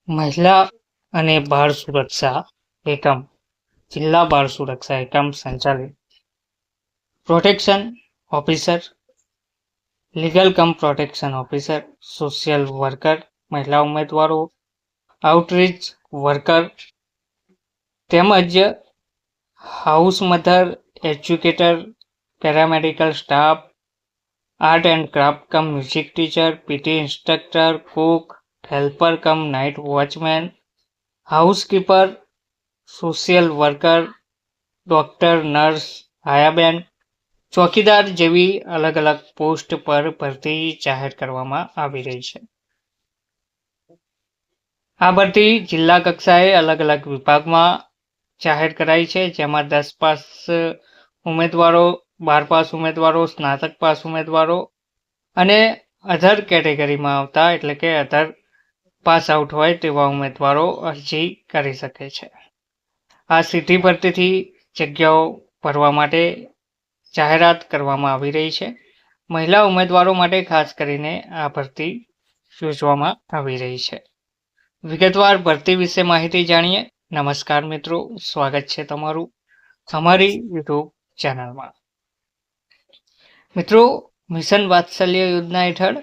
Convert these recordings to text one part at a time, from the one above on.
મહિલા અને બાળ સુરક્ષા એકમ જિલ્લા બાળ સુરક્ષા એકમ સંચાલિત protection officer, legal cum protection officer, social worker, મહિલા ઉમેદવારો, આઉટરીચ વર્કર તેમજ house mother, educator, paramedical staff, art and craft cum music teacher, PT instructor, cook, helper cum night watchman, housekeeper, social worker, doctor, nurse, આયાબેન, ચોકીદાર જેવી અલગ અલગ post પર ભરતી જાહેર કરવામાં આવી રહી છે. આ ભરતી જિલ્લા કક્ષાએ અલગ અલગ વિભાગમાં જાહેર કરાઈ છે, જેમાં 10 પાસ ઉમેદવારો, 12 પાસ ઉમેદવારો, સ્નાતક પાસ ઉમેદવારો અને અધર કેટેગરીમાં આવતા એટલે કે અધર પાસ આઉટ હોય તેવા ઉમેદવારો અરજી કરી શકે છે. આ સીધી ભરતીથી જગ્યાઓ ભરવા માટે જાહેરાત કરવામાં આવી રહી છે. મહિલા ઉમેદવારો માટે ખાસ કરીને આ ભરતી યોજવામાં આવી રહી છે. વિગતવાર ભરતી વિશે માહિતી જાણીએ. નમસ્કાર મિત્રો, સ્વાગત છે તમારું અમારી યુટ્યુબ ચેનલમાં. મિત્રો, મિશન વાત્સલ્ય યોજના હેઠળ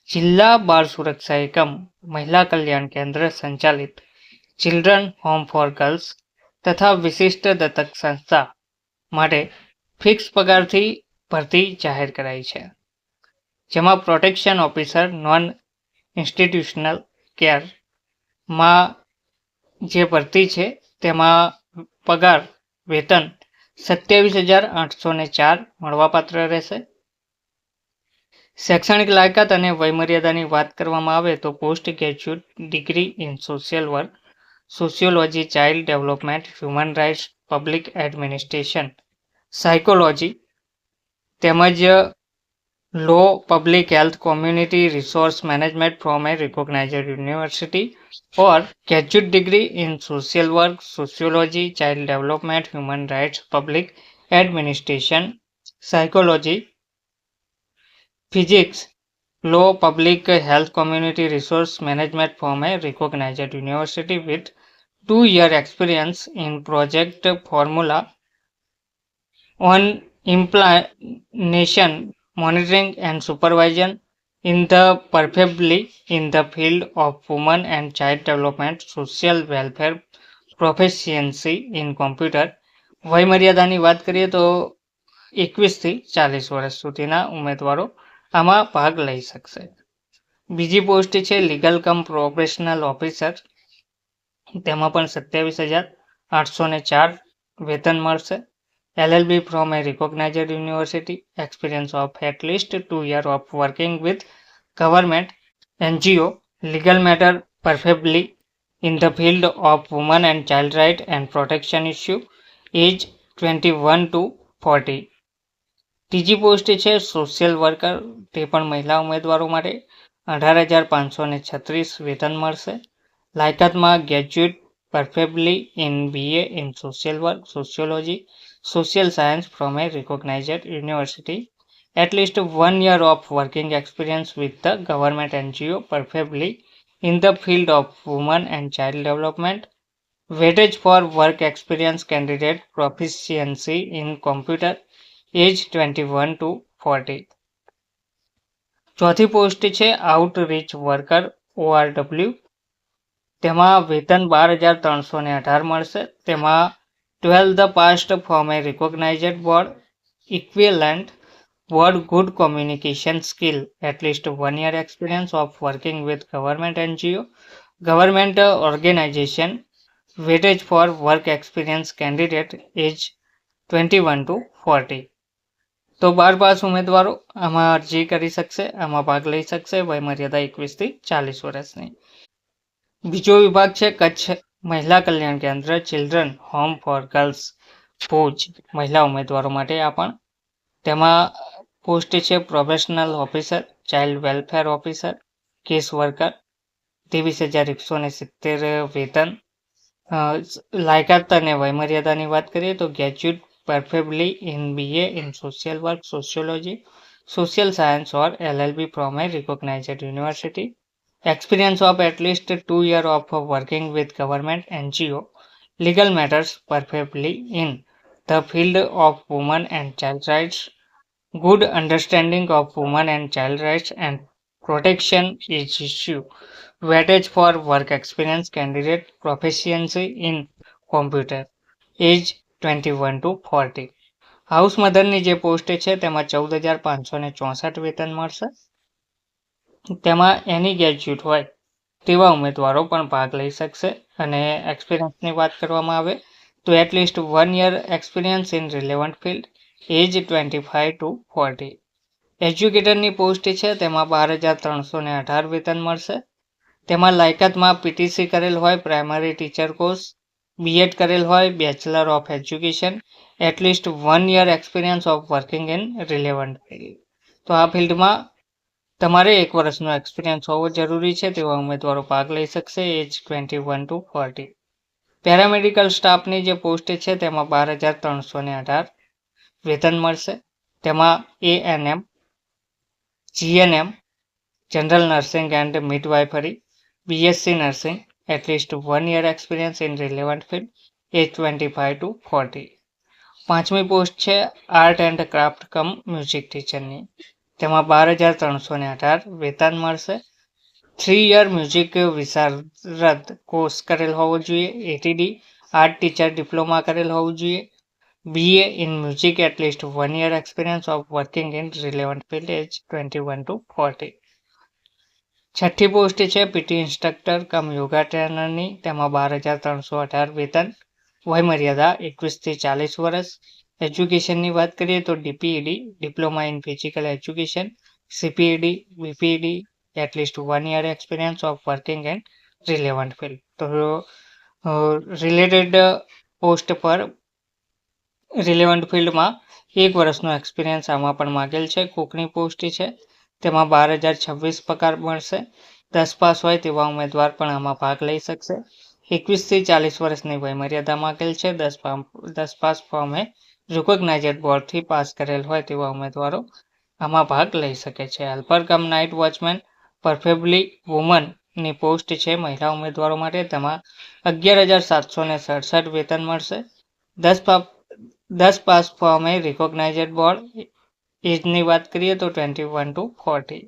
જિલ્લા બાળ સુરક્ષા એકમ મહિલા કલ્યાણ કેન્દ્ર સંચાલિત ચિલ્ડ્રન હોમ ફોર ગર્લ્સ તથા વિશિષ્ટ દત્તક સંસ્થા માટે ફિક્સ પગારથી ભરતી જાહેર કરાઈ છે, જેમાં પ્રોટેક્શન ઓફિસર નોન ઇન્સ્ટિટ્યુશનલ કેરમાં જે ભરતી છે તેમાં પગાર વેતન 27,804 મળવાપાત્ર રહેશે. શૈક્ષણિક લાયકાત અને વયમર્યાદાની વાત કરવામાં આવે તો post graduate degree in social work, sociology, child development, human rights, public administration, psychology તેમજ law, public health, community resource management from a recognised university or graduate degree in social work, sociology, child development, human rights, public administration, psychology, physics, law, public health, community resource management from a recognized university with 2-year experience in project formula on implementation, monitoring and supervision in the preferably in the field of women and child development, social welfare, proficiency in computer. વયમર્યાદાની વાત કરીએ તો 21 થી 40 વર્ષ સુધીના ઉમેદવારો આમાં ભાગ લઈ શકશે. બીજી પોસ્ટ છે લીગલ કમ પ્રોફેશનલ ઓફિસર, તેમાં પણ 27,804 વેતન મળશે. LLB from a recognized university, experience of at least 2 years of working with government, NGO, legal matter, preferably in the field of women and child right and protection issue, age 21 to 40. ત્રીજી post છે social worker, તે પણ મહિલા ઉમેદવારો માટે 18,536 વેતન મળશે. લાયકાતમાં graduate, preferably in BA in social work, sociology, social science from a recognized university, at least 1 year of working experience with the government NGO, preferably in the field of women and child development, weightage for work experience candidate, proficiency in computer, age 21 to 40. ચોથી post છે outreach worker ORW, તેમાં વેતન 12,318 મળશે. તેમાં 12 the past from a recognized board, equivalent word, good communication skill, at least 1 year experience of working with government NGO, government organization, weightage for work experience candidate, age 21 to 40. તો 12 pass ઉમેદવારો આમાં અરજી કરી શકશે, આમાં ભાગ લઈ શકશે. વયમર્યાદા 21 થી 40 વર્ષની. બીજો વિભાગ છે કચ્છ મહિલા કલ્યાણ કેન્દ્ર children home for girls Bhuj, મહિલા ઉમેદવારો માટે આ પણ. તેમાં પોસ્ટ છે professional officer, child welfare officer, case worker, 23,170 વેતન. લાયકાત અને વયમર્યાદાની વાત કરીએ તો graduate, preferably in BA in social work, sociology, social science or LLB from a recognized university, experience of at least 2 years of working with government NGO, legal matters preferably in the field of women and child rights, good understanding of women and child rights and protection is issue, weightage for work experience candidate proficiency in computer, age 21 to 40. House મધરની જે post છે તેમાં 14,564 વેતન મળશે. તેમાં એની graduate હોય તેવા ઉમેદવારો પણ ભાગ લઈ શકશે. અને એક્સપિરિયન્સની વાત કરવામાં આવે તો at least 1 year experience in relevant field, age 25 to 40. એજ્યુકેટરની પોસ્ટ છે તેમાં 12,318 વેતન મળશે. તેમાં લાયકાતમાં પીટીસી કરેલ હોય, પ્રાઇમરી ટીચર કોર્સ, બીએડ કરેલ હોય, bachelor of education, at least 1 year experience of working in relevant field. તો આ ફિલ્ડમાં તમારે 1 વર્ષનો એક્સપિરિયન્સ હોવો જરૂરી છે તેવા ઉમેદવારો ભાગ લઈ શકશે, એજ 21 to 40. પેરામેડિકલ સ્ટાફની જે પોસ્ટ છે તેમાં 12,318 વેતન મળશે. તેમાં ANM, GNM, general nursing and midwifery, BSc nursing, at least 1 year experience in relevant field, age 25 to 40. પાંચમી પોસ્ટ છે art and craft cum music ટીચરની. તેમાં 12,318 વેતન મળશે. 3 year મ્યુઝિક વિશારદ કોર્સ કરેલ હોવો જોઈએ, એટીડી, આર્ટ ટીચર ડિપ્લોમા કરેલ હોવું જોઈએ, BA in music, at least 1 year experience of working in relevant field, age 21 to 40. છઠ્ઠી પોસ્ટ છે પીટી ઇન્સ્ટ્રક્ટર કમ યોગા ટ્રેનરની. તેમાં 12,318 વેતન, વયમર્યાદા 21 થી 40 વર્ષ. એજ્યુકેશનની વાત કરીએ તો DPED, diploma in physical education, CPED, BPED, at least 1 year experience of working and relevant field. તો રિલેટેડ પોસ્ટ પર રિલેવન્ટ ફિલ્ડમાં 1 વર્ષનો એક્સપિરિયન્સ આમાં પણ માગેલ છે. કુકની પોસ્ટ છે તેમાં 12,026 પગાર મળશે. 10 પાસ હોય તેવા ઉમેદવાર પણ આમાં ભાગ લઈ શકશે. 21 થી 40 વર્ષની વયમર્યાદા માગેલ છે. 10 પાસ ફોર્મે રિકોગ્નાઇઝડ બોર્ડથી પાસ કરેલ હોય તેવા ઉમેદવારો આમાં ભાગ લઈ શકે છે. Helper cum night watchman, પરફેબલી વુમનની post છે મહિલા ઉમેદવારો માટે. તેમાં 11,767 વેતન મળશે. 10 પાસ ફોર્મે રિકોગ્નાઇઝડ બોર્ડ. એજની વાત કરીએ તો 21 to 40.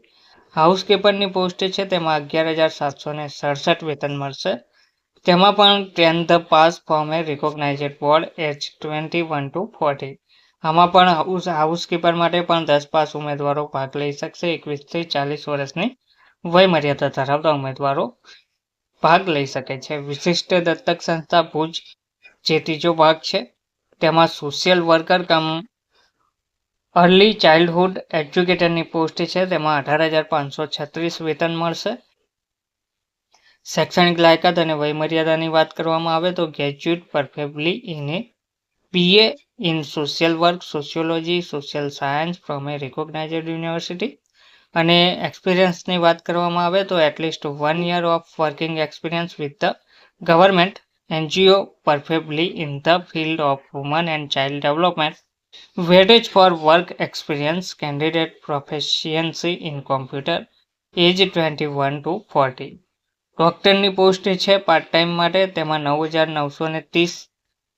હાઉસકીપરની પોસ્ટ છે તેમાં 11,767 વેતન મળશે. તેમાં પણ 10th pass from recognised board, age 21 to 40. આમાં પણ હાઉસકીપર માટે પણ 10 પાસ ઉમેદવારો ભાગ લઈ શકશે. 21 થી 40 વર્ષની વયમર્યાદા ધરાવતા ઉમેદવારો ભાગ લઈ શકે છે. વિશિષ્ટ દત્તક સંસ્થા ભુજ જે ત્રીજો ભાગ છે તેમાં સોશિયલ વર્કર કમ અર્લી ચાઇલ્ડહુડ એજ્યુકેટરની પોસ્ટ છે તેમાં 18,536 વેતન મળશે. શૈક્ષણિક લાયકાત અને વયમર્યાદાની વાત કરવામાં આવે તો graduate preferably in BA in social work, sociology, social science from a recognised university. અને એક્સપિરિયન્સની વાત કરવામાં આવે તો at least 1 year of working experience with the government NGO, preferably in the field of women and child development. Weightage for work experience candidate proficiency in computer, age 21 to 40. ડોક્ટરની post છે part time માટે. તેમાં 9,930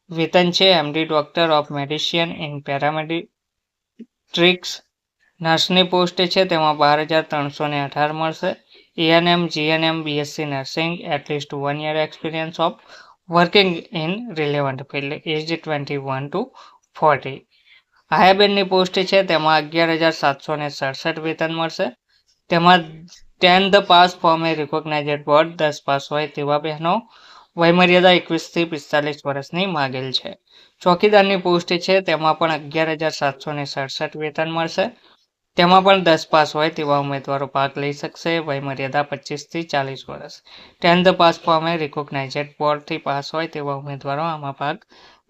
વેતન છે. MD doctor of medicine in paediatrics. નર્સની post છે તેમાં 12,318 મળશે. ANM, GNM, BSc nursing, at least 1 year experience of working in relevant field, age 21 to 40. આયાબેનની પોસ્ટ છે તેમાં 11,767 વેતન મળશે. તેમાં 10th pass from recognised board, 10 pass હોય તેવા બહેનો. વયમર્યાદા 21 થી 45 વર્ષની માગેલ છે. ચોકીદારની પોસ્ટ છે તેમાં પણ 11,767 વેતન મળશે. તેમાં પણ 10 પાસ હોય તેવા ઉમેદવારો ભાગ લઈ શકશે. વયમર્યાદા 25 થી 40 વર્ષ. 10th પાસ ફોર્મે રિકોગ્નાઇઝડ બોર્ડથી પાસ હોય તેવા ઉમેદવારો આમાં ભાગ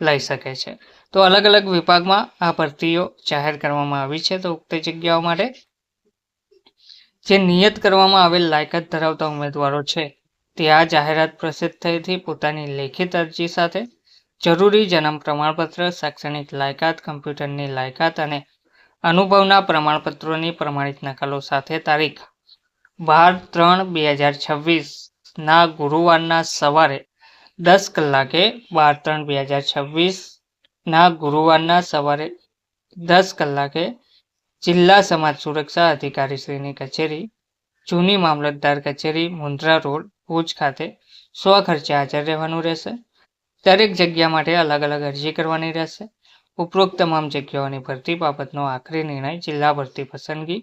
લઈ શકે છે. તો અલગ અલગ વિભાગમાં આ ભરતીઓ જાહેર કરવામાં આવી છે. તો ઉક્ત જગ્યાઓ માટે જે નિયત કરવામાં આવેલ લાયકાત ધરાવતા ઉમેદવારો છે તે આ જાહેરાત પ્રસિદ્ધ થઈથી પોતાની લેખિત અરજી સાથે જરૂરી જન્મ પ્રમાણપત્ર, શૈક્ષણિક લાયકાત, કમ્પ્યુટરની લાયકાત અને અનુભવના પ્રમાણપત્રોની પ્રમાણિત નકલો સાથે તારીખ 12/3/2026 ગુરુવારના સવારે 10 કલાકે 12/3/2026 ગુરુવારના સવારે 10 કલાકે જિલ્લા સમાજ સુરક્ષા અધિકારીશ્રીની કચેરી, જૂની મામલતદાર કચેરી, મુન્દ્રા રોડ, ભુજ ખાતે સ્વખર્ચે હાજર રહેવાનું રહેશે. દરેક જગ્યા માટે અલગ અલગ અરજી કરવાની રહેશે. ઉપરોક્ત તમામ જગ્યાઓની ભરતી બાબતનો આખરી નિર્ણય જિલ્લા ભરતી પસંદગી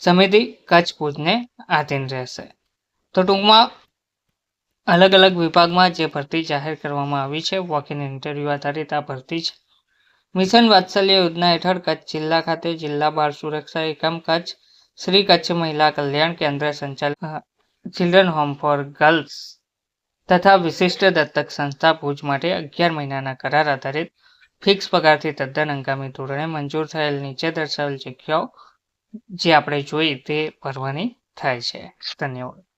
સમિતિ કચ્છ ભુજને આધીન રહેશે. તો ટૂંકમાં અલગ અલગ વિભાગમાં જે ભરતી જાહેર કરવામાં આવી છે, વોક ઇન ઇન્ટરવ્યૂ આધારિત આ ભરતી છે. મિશન વાત્સલ્ય યોજના હેઠળ કચ્છ જિલ્લા ખાતે જિલ્લા બાળ સુરક્ષા એકમ કચ્છ, શ્રી કચ્છ મહિલા કલ્યાણ કેન્દ્ર સંચાલિત ચિલ્ડ્રન હોમ ફોર ગર્લ્સ તથા વિશિષ્ટ દત્તક સંસ્થા ભુજ માટે 11 મહિનાના કરાર આધારિત ફિક્સ પગારથી તદ્દન હંગામી ધોરણે મંજૂર થયેલ નીચે દર્શાવેલ જગ્યાઓ જે આપણે જોઈ તે ભરવાની થાય છે. ધન્યવાદ.